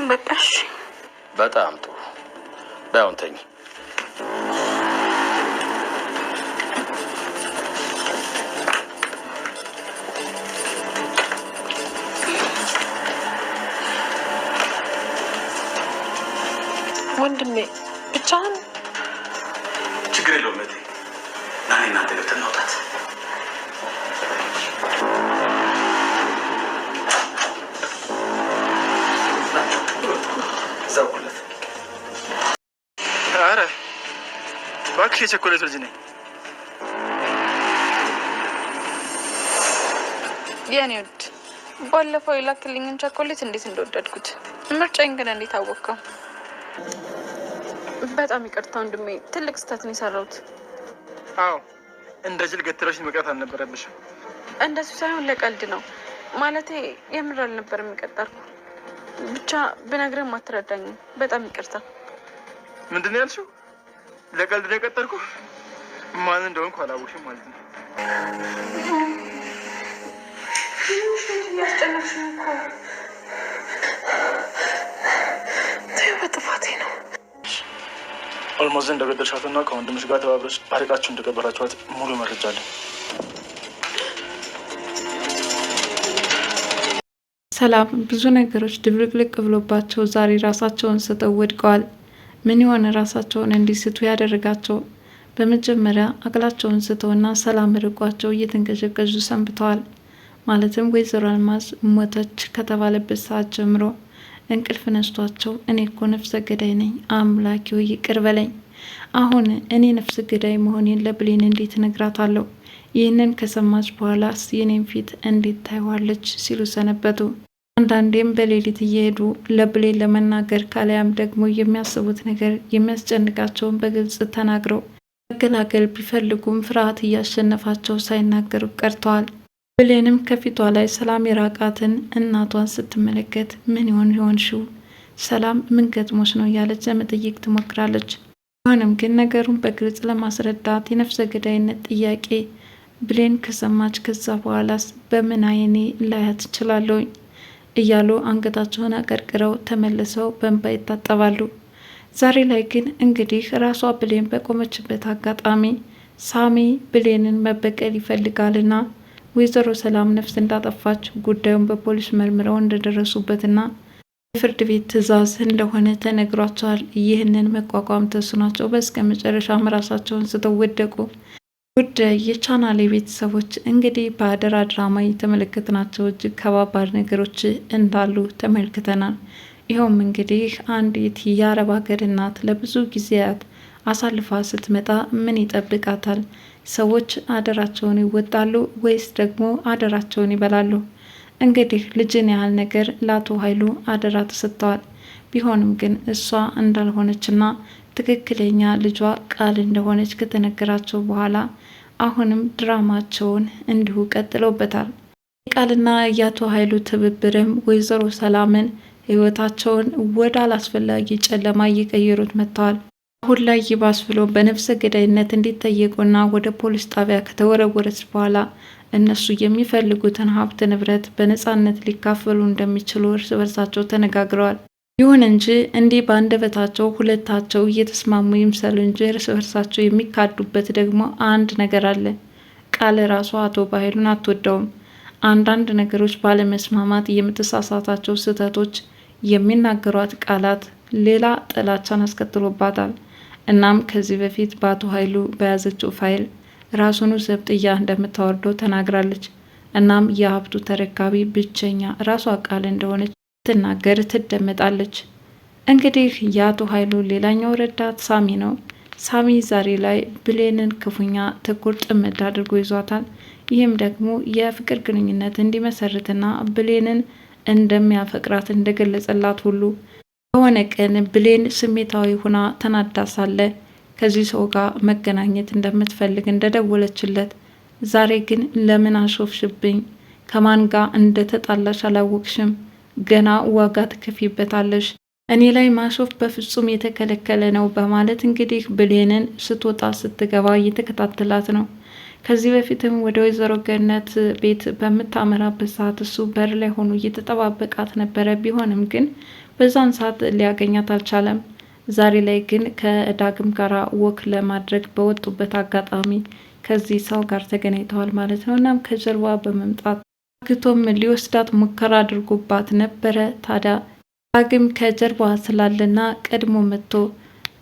በቃሽ። በጣም ጥሩ። ባይሆን ተኝ። ወንድሜ ብቻህን? ችግር የለውም እህቴ። ና እናንተ ገብተን እናውጣት። ዘውቁለት። ኧረ እባክሽ የቸኮሌት ልጅ ነኝ። የኔ ውድ ባለፈው የላክልኝን ቸኮሌት እንዴት እንደወደድኩት። ምርጫዬን ግን እንዴት አወቅከው? በጣም ይቅርታ ወንድሜ፣ ትልቅ ስህተትን የሰራሁት። አዎ እንደ ጅል ገትረሽ መቅረት አልነበረብሽም። እንደሱ ሳይሆን ለቀልድ ነው። ማለቴ የምር አልነበረም የቀጠርኩ። ብቻ ብነግርህም አትረዳኝም። በጣም ይቅርታ። ምንድን ነው ያልሽው? ለቀልድ ነው የቀጠርኩ? ማን እንደሆንኩ አላወቅሽም ማለት ነው። ያስጨነቅሽ እኮ በጥፋቴ ነው። ኦልሞዝን እንደገደልሻትና ከወንድምሽ ጋር ተባብረሽ አርቃችሁ እንደቀበራችኋት ሙሉ መረጃ አለ። ሰላም ብዙ ነገሮች ድብልቅልቅ ብሎባቸው ዛሬ ራሳቸውን ስተው ወድቀዋል። ምን የሆነ ራሳቸውን እንዲስቱ ያደረጋቸው? በመጀመሪያ አቅላቸውን ስተውና ሰላም ርቋቸው እየተንቀዠቀዡ ሰንብተዋል። ማለትም ወይዘሮ አልማዝ ሞተች ከተባለበት ሰዓት ጀምሮ እንቅልፍ ነስቷቸው እኔ እኮ ነፍሰ ገዳይ ነኝ፣ አምላኪው ይቅር በለኝ። አሁን እኔ ነፍሰ ገዳይ መሆኔን ለብሌን እንዴት እነግራታለሁ? ይህንን ከሰማች በኋላስ የኔን ፊት እንዴት ታይዋለች? ሲሉ ሰነበቱ። አንዳንዴም በሌሊት እየሄዱ ለብሌን ለመናገር ካሊያም ደግሞ የሚያስቡት ነገር የሚያስጨንቃቸውን በግልጽ ተናግረው መገላገል ቢፈልጉም ፍርሃት እያሸነፋቸው ሳይናገሩ ቀርተዋል። ብሌንም ከፊቷ ላይ ሰላም የራቃትን እናቷን ስትመለከት ምን ይሆን ሽው ሰላም ምን ገጥሞች ነው እያለች ለመጠየቅ ትሞክራለች። ቢሆንም ግን ነገሩን በግልጽ ለማስረዳት የነፍሰ ገዳይነት ጥያቄ ብሌን ከሰማች ከዛ በኋላስ በምን አይኔ ላያት እችላለሁ እያሉ አንገታቸውን አቀርቅረው ተመልሰው በእንባ ይታጠባሉ። ዛሬ ላይ ግን እንግዲህ ራሷ ብሌን በቆመችበት አጋጣሚ ሳሚ ብሌንን መበቀል ይፈልጋልና ወይዘሮ ሰላም ነፍስ እንዳጠፋች ጉዳዩን በፖሊስ መርምረው እንደደረሱበትና የፍርድ ቤት ትዕዛዝ እንደሆነ ተነግሯቸዋል። ይህንን መቋቋም ተስኗቸው በስከ መጨረሻም ራሳቸውን ስተው ወደቁ። ውድ የቻናሌ ቤተሰቦች እንግዲህ በአደራ ድራማ የተመለከትናቸው እጅግ ከባባድ ነገሮች እንዳሉ ተመልክተናል። ይኸውም እንግዲህ አንዲት የአረብ ሀገር እናት ለብዙ ጊዜያት አሳልፋ ስትመጣ ምን ይጠብቃታል? ሰዎች አደራቸውን ይወጣሉ ወይስ ደግሞ አደራቸውን ይበላሉ? እንግዲህ ልጅን ያህል ነገር ለአቶ ኃይሉ አደራ ተሰጥተዋል። ቢሆንም ግን እሷ እንዳልሆነችና ትክክለኛ ልጇ ቃል እንደሆነች ከተነገራቸው በኋላ አሁንም ድራማቸውን እንዲሁ ቀጥለውበታል። ቃልና የአቶ ኃይሉ ትብብርም ወይዘሮ ሰላምን ህይወታቸውን ወደ አላስፈላጊ ጨለማ እየቀየሩት መጥተዋል። አሁን ላይ ይባስ ብሎ በነፍሰ ገዳይነት እንዲጠየቁና ወደ ፖሊስ ጣቢያ ከተወረወረች በኋላ እነሱ የሚፈልጉትን ሀብት ንብረት በነጻነት ሊካፈሉ እንደሚችሉ እርስ በርሳቸው ተነጋግረዋል። ይሁን እንጂ እንዲህ በአንደበታቸው ሁለታቸው እየተስማሙ ይምሰሉ እንጂ እርስ በርሳቸው የሚካዱበት ደግሞ አንድ ነገር አለ። ቃል ራሷ አቶ ባህሉን አትወደውም። አንዳንድ ነገሮች ባለመስማማት የምትሳሳታቸው ስህተቶች፣ የሚናገሯት ቃላት ሌላ ጥላቻን አስከትሎባታል። እናም ከዚህ በፊት በአቶ ኃይሉ በያዘችው ፋይል ራሱኑ ዘብጥያ እንደምታወርደው ተናግራለች። እናም የሀብቱ ተረካቢ ብቸኛ ራሷ ቃል እንደሆነች ትናገር ትደመጣለች። እንግዲህ የአቶ ኃይሉ ሌላኛው ረዳት ሳሚ ነው። ሳሚ ዛሬ ላይ ብሌንን ክፉኛ ትኩር ጥምድ አድርጎ ይዟታል። ይህም ደግሞ የፍቅር ግንኙነት እንዲመሰርትና ብሌንን እንደሚያፈቅራት እንደገለጸላት ሁሉ በሆነ ቀን ብሌን ስሜታዊ ሁና ተናዳ ሳለ ከዚህ ሰው ጋር መገናኘት እንደምትፈልግ እንደደወለችለት፣ ዛሬ ግን ለምን አሾፍሽብኝ? ከማን ጋር እንደተጣላሽ አላወቅሽም? ገና ዋጋ ትከፊበታለሽ። እኔ ላይ ማሾፍ በፍጹም የተከለከለ ነው በማለት እንግዲህ ብሌንን ስትወጣ ስትገባ እየተከታተላት ነው። ከዚህ በፊትም ወደ ወይዘሮ ገነት ቤት በምታመራበት ሰዓት እሱ በር ላይ ሆኖ እየተጠባበቃት ነበረ። ቢሆንም ግን በዛን ሰዓት ሊያገኛት አልቻለም። ዛሬ ላይ ግን ከዳግም ጋር ወክ ለማድረግ በወጡበት አጋጣሚ ከዚህ ሰው ጋር ተገናኝተዋል ማለት ነው። እናም ከጀርባ በመምጣት አግቶም ሊወስዳት ሙከራ አድርጎባት ነበረ። ታዲያ ዳግም ከጀርባ ስላለና ቀድሞ መጥቶ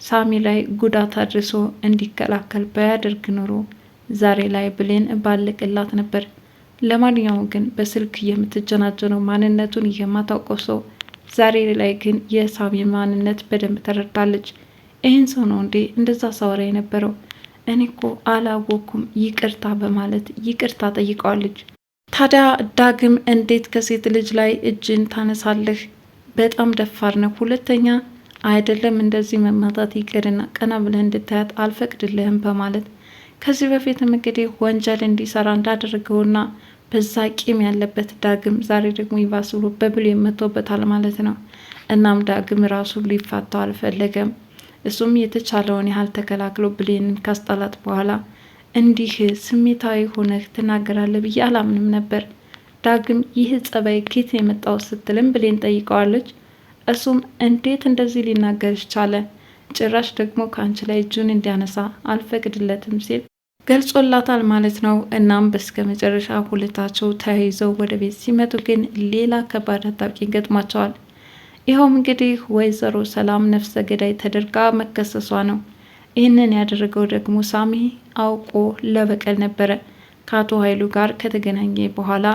ሳሚ ላይ ጉዳት አድርሶ እንዲከላከል ባያደርግ ኖሮ ዛሬ ላይ ብሌን ባለቅላት ነበር። ለማንኛውም ግን በስልክ የምትጀናጀነው ማንነቱን የማታውቀው ሰው ዛሬ ላይ ግን የሳሚ ማንነት በደንብ ተረድታለች። ይህን ሰው ነው እንዴ እንደዛ ሳወራ የነበረው? እኔ እኮ አላወኩም ይቅርታ በማለት ይቅርታ ጠይቀዋለች። ታዲያ ዳግም እንዴት ከሴት ልጅ ላይ እጅን ታነሳለህ? በጣም ደፋር ነው። ሁለተኛ አይደለም እንደዚህ መማታት ይቅርና ቀና ብለህ እንድታያት አልፈቅድልህም በማለት ከዚህ በፊትም እንግዲህ ወንጀል እንዲሰራ እንዳደረገውና በዛ ቂም ያለበት ዳግም ዛሬ ደግሞ ይባስ ብሎ በብሌን መቶበታል ማለት ነው። እናም ዳግም ራሱ ሊፋታው አልፈለገም። እሱም የተቻለውን ያህል ተከላክሎ ብሌንን ካስጣላት በኋላ እንዲህ ስሜታዊ ሆነህ ትናገራለህ ብዬ አላምንም ነበር። ዳግም ይህ ጸባይ ኬት የመጣው ስትልም ብሌን ጠይቀዋለች። እሱም እንዴት እንደዚህ ሊናገር ቻለ? ጭራሽ ደግሞ ከአንቺ ላይ እጁን እንዲያነሳ አልፈቅድለትም ሲል ገልጾላታል ማለት ነው። እናም በስከ መጨረሻ ሁለታቸው ተያይዘው ወደ ቤት ሲመጡ ግን ሌላ ከባድ አጣብቂኝ ገጥሟቸዋል። ይኸውም እንግዲህ ወይዘሮ ሰላም ነፍሰ ገዳይ ተደርጋ መከሰሷ ነው። ይህንን ያደረገው ደግሞ ሳሚ አውቆ ለበቀል ነበረ። ከአቶ ኃይሉ ጋር ከተገናኘ በኋላ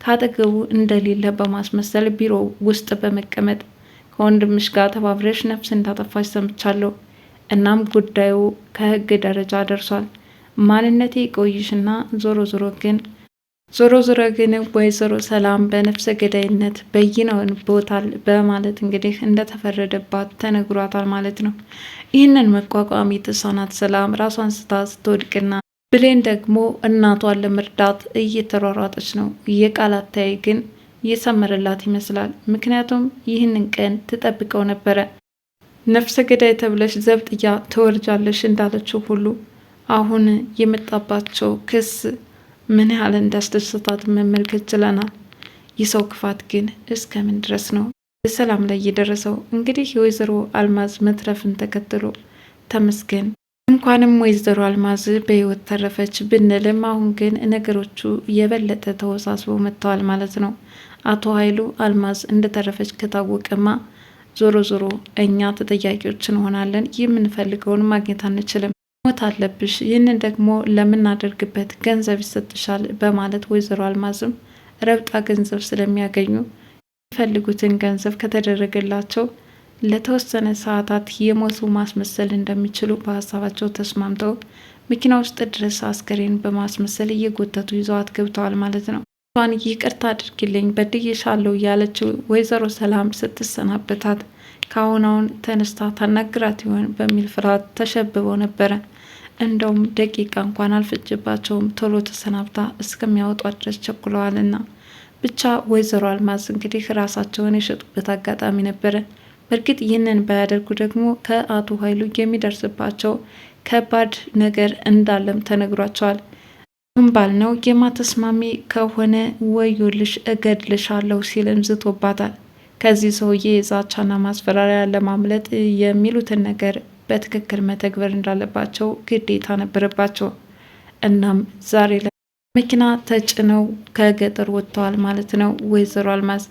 ካጠገቡ እንደሌለ በማስመሰል ቢሮ ውስጥ በመቀመጥ ከወንድምሽ ጋር ተባብረሽ ነፍስ እንዳጠፋች ሰምቻለሁ። እናም ጉዳዩ ከህግ ደረጃ ደርሷል። ማንነቴ ቆይሽና ዞሮ ዞሮ ግን ወይዘሮ ሰላም በነፍሰ ገዳይነት በይነውንቦታል በማለት እንግዲህ እንደተፈረደባት ተነግሯታል ማለት ነው። ይህንን መቋቋም የተሳናት ሰላም ራሷን ስታ ስትወድቅና ብሌን ደግሞ እናቷን ለመርዳት እየተሯሯጠች ነው። የቃላት ተያይ ግን እየሰመረላት ይመስላል። ምክንያቱም ይህንን ቀን ትጠብቀው ነበረ። ነፍሰ ገዳይ ተብለሽ ዘብጥያ ትወርጃለሽ እንዳለችው ሁሉ አሁን የመጣባቸው ክስ ምን ያህል እንዳስደሰታት መመልከት ችለናል። የሰው ክፋት ግን እስከምን ድረስ ነው በሰላም ላይ የደረሰው? እንግዲህ የወይዘሮ አልማዝ መትረፍን ተከትሎ ተመስገን፣ እንኳንም ወይዘሮ አልማዝ በህይወት ተረፈች ብንልም አሁን ግን ነገሮቹ የበለጠ ተወሳስበው መጥተዋል ማለት ነው። አቶ ኃይሉ አልማዝ እንደተረፈች ከታወቀማ ዞሮ እኛ ተጠያቂዎች እንሆናለን። የምንፈልገውን ማግኘት አንችልም። ሞት አለብሽ፣ ይህንን ደግሞ ለምናደርግበት ገንዘብ ይሰጥሻል በማለት ወይዘሮ አልማዝም ረብጣ ገንዘብ ስለሚያገኙ የሚፈልጉትን ገንዘብ ከተደረገላቸው ለተወሰነ ሰዓታት የሞቱ ማስመሰል እንደሚችሉ በሀሳባቸው ተስማምተው መኪና ውስጥ ድረስ አስከሬን በማስመሰል እየጎተቱ ይዘዋት ገብተዋል ማለት ነው። እንኳን ይቅርታ አድርጊልኝ በድዬሻለሁ ያለችው ወይዘሮ ሰላም ስትሰናበታት ከአሁን ተነስታ ታናግራት ይሆን በሚል ፍርሃት ተሸብበው ነበረ። እንደውም ደቂቃ እንኳን አልፈጅባቸውም ቶሎ ተሰናብታ እስከሚያወጧት ድረስ ቸኩለዋልና። ብቻ ወይዘሮ አልማዝ እንግዲህ ራሳቸውን የሸጡበት አጋጣሚ ነበረ። በእርግጥ ይህንን ባያደርጉ ደግሞ ከአቶ ኃይሉ የሚደርስባቸው ከባድ ነገር እንዳለም ተነግሯቸዋል። ባልነው የማተስማሚ ከሆነ ወዮልሽ እገድልሻለሁ ሲልም ዝቶባታል። ከዚህ ሰውዬ የዛቻና ማስፈራሪያ ለማምለጥ የሚሉትን ነገር በትክክል መተግበር እንዳለባቸው ግዴታ ነበረባቸው። እናም ዛሬ ላይ መኪና ተጭነው ከገጠር ወጥተዋል ማለት ነው። ወይዘሮ አልማዝ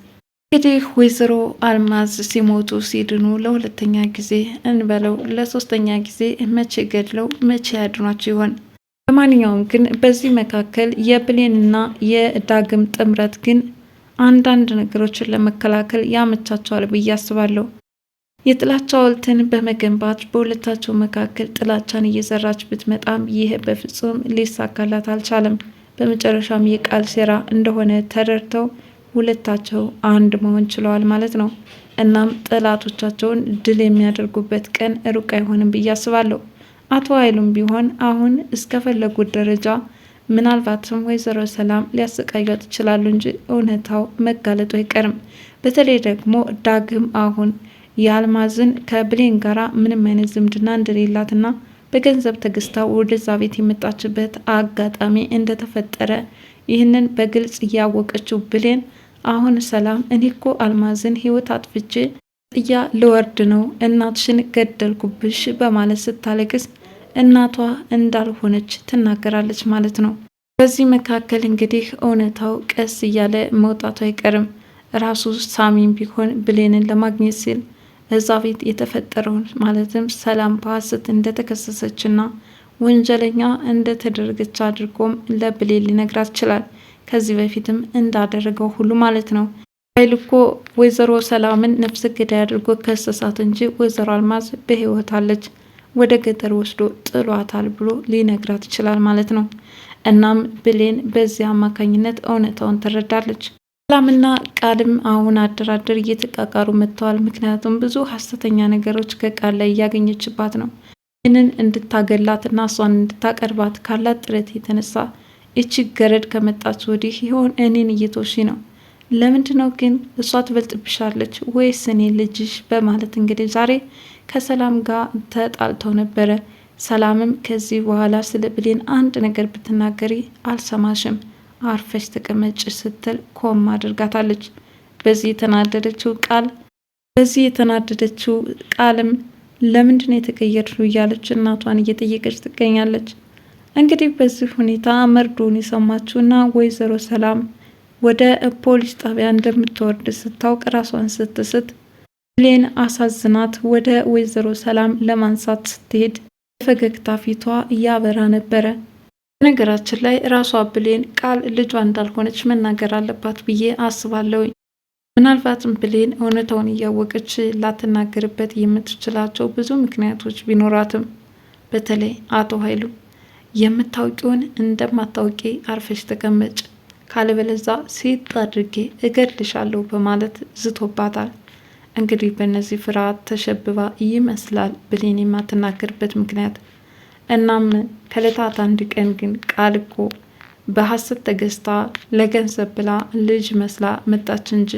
እንግዲህ ወይዘሮ አልማዝ ሲሞቱ ሲድኑ ለሁለተኛ ጊዜ እንበለው ለሶስተኛ ጊዜ መቼ ገድለው መቼ ያድኗቸው ይሆን? በማንኛውም ግን በዚህ መካከል የብሌንና የዳግም ጥምረት ግን አንዳንድ ነገሮችን ለመከላከል ያመቻቸዋል ብዬ አስባለሁ። የጥላቻ ሐውልትን በመገንባት በሁለታቸው መካከል ጥላቻን እየዘራች ብትመጣም ይህ በፍጹም ሊሳካላት አልቻለም። በመጨረሻም የቃል ሴራ እንደሆነ ተረድተው ሁለታቸው አንድ መሆን ችለዋል ማለት ነው። እናም ጠላቶቻቸውን ድል የሚያደርጉበት ቀን ሩቅ አይሆንም ብዬ አስባለሁ። አቶ ኃይሉም ቢሆን አሁን እስከፈለጉት ደረጃ ምናልባትም ወይዘሮ ሰላም ሊያሰቃዩት ይችላሉ እንጂ እውነታው መጋለጡ አይቀርም። በተለይ ደግሞ ዳግም አሁን የአልማዝን ከብሌን ጋራ ምንም አይነት ዝምድና እንደሌላትና በገንዘብ ተገዝታ ወደዛ ቤት የመጣችበት አጋጣሚ እንደተፈጠረ ይህንን በግልጽ እያወቀችው ብሌን አሁን ሰላም እኔ እኮ አልማዝን ህይወት አጥፍቼ ጥያ ልወርድ ነው እናትሽን ገደልኩብሽ በማለት ስታለቅስ እናቷ እንዳልሆነች ትናገራለች ማለት ነው። በዚህ መካከል እንግዲህ እውነታው ቀስ እያለ መውጣቱ አይቀርም። ራሱ ሳሚም ቢሆን ብሌንን ለማግኘት ሲል እዛ ቤት የተፈጠረውን ማለትም ሰላም በሐሰት እንደተከሰሰችና ወንጀለኛ እንደተደረገች አድርጎም ለብሌን ሊነግራት ይችላል። ከዚህ በፊትም እንዳደረገው ሁሉ ማለት ነው። ኃይሉ እኮ ወይዘሮ ሰላምን ነፍሰ ገዳይ አድርጎ ከሰሳት እንጂ ወይዘሮ አልማዝ በህይወት አለች፣ ወደ ገጠር ወስዶ ጥሏታል ብሎ ሊነግራት ይችላል ማለት ነው። እናም ብሌን በዚህ አማካኝነት እውነታውን ትረዳለች። ሰላምና ቃልም አሁን አደራደር እየተቃቃሩ መጥተዋል። ምክንያቱም ብዙ ሀሰተኛ ነገሮች ከቃል ላይ እያገኘችባት ነው። ይህንን እንድታገላትና እሷን እንድታቀርባት ካላት ጥረት የተነሳ እቺ ገረድ ከመጣች ወዲህ ይሆን እኔን እየተወሺ ነው? ለምንድነው ግን እሷ ትበልጥብሻለች ወይስ እኔ ልጅሽ? በማለት እንግዲህ ዛሬ ከሰላም ጋር ተጣልተው ነበረ። ሰላምም ከዚህ በኋላ ስለ ብሌን አንድ ነገር ብትናገሪ አልሰማሽም፣ አርፈሽ ተቀመጭ ስትል ኮም አድርጋታለች። በዚህ የተናደደችው ቃልም ለምንድነው የተቀየርሽው እያለች እናቷን እየጠየቀች ትገኛለች። እንግዲህ በዚህ ሁኔታ መርዶን የሰማችውና ወይዘሮ ሰላም ወደ ፖሊስ ጣቢያ እንደምትወርድ ስታውቅ ራሷን ስትስት ብሌን አሳዝናት ወደ ወይዘሮ ሰላም ለማንሳት ስትሄድ ፈገግታ ፊቷ እያበራ ነበረ። በነገራችን ላይ ራሷ ብሌን ቃል ልጇ እንዳልሆነች መናገር አለባት ብዬ አስባለሁ። ምናልባትም ብሌን እውነታውን እያወቀች ላትናገርበት የምትችላቸው ብዙ ምክንያቶች ቢኖራትም በተለይ አቶ ኃይሉ የምታውቂውን እንደማታውቂ አርፈሽ ተቀመጭ፣ ካለበለዛ ሴት አድርጌ እገድልሻለሁ በማለት ዝቶባታል። እንግዲህ በእነዚህ ፍርሃት ተሸብባ ይመስላል ብሌን የማትናገርበት ምክንያት። እናም ከዕለታት አንድ ቀን ግን ቃል እኮ በሐሰት ተገዝታ ለገንዘብ ብላ ልጅ መስላ መጣች እንጂ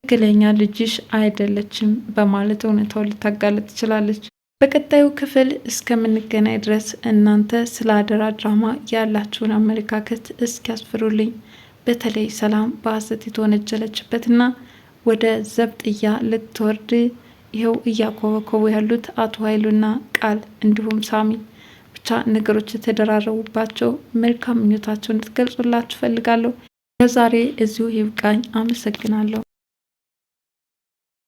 ትክክለኛ ልጅሽ አይደለችም በማለት እውነታውን ልታጋለጥ ትችላለች። በቀጣዩ ክፍል እስከምንገናኝ ድረስ እናንተ ስለ አደራ ድራማ ያላችሁን አመለካከት እስኪያስፍሩልኝ። በተለይ ሰላም በሐሰት የተወነጀለችበትና ወደ ዘብጥያ ልትወርድ ይኸው እያኮበኮቡ ያሉት አቶ ኃይሉና ቃል እንዲሁም ሳሚ ብቻ ነገሮች የተደራረቡባቸው መልካም ምኞታቸውን እንድትገልጹላችሁ ፈልጋለሁ። ለዛሬ እዚሁ ይብቃኝ። አመሰግናለሁ።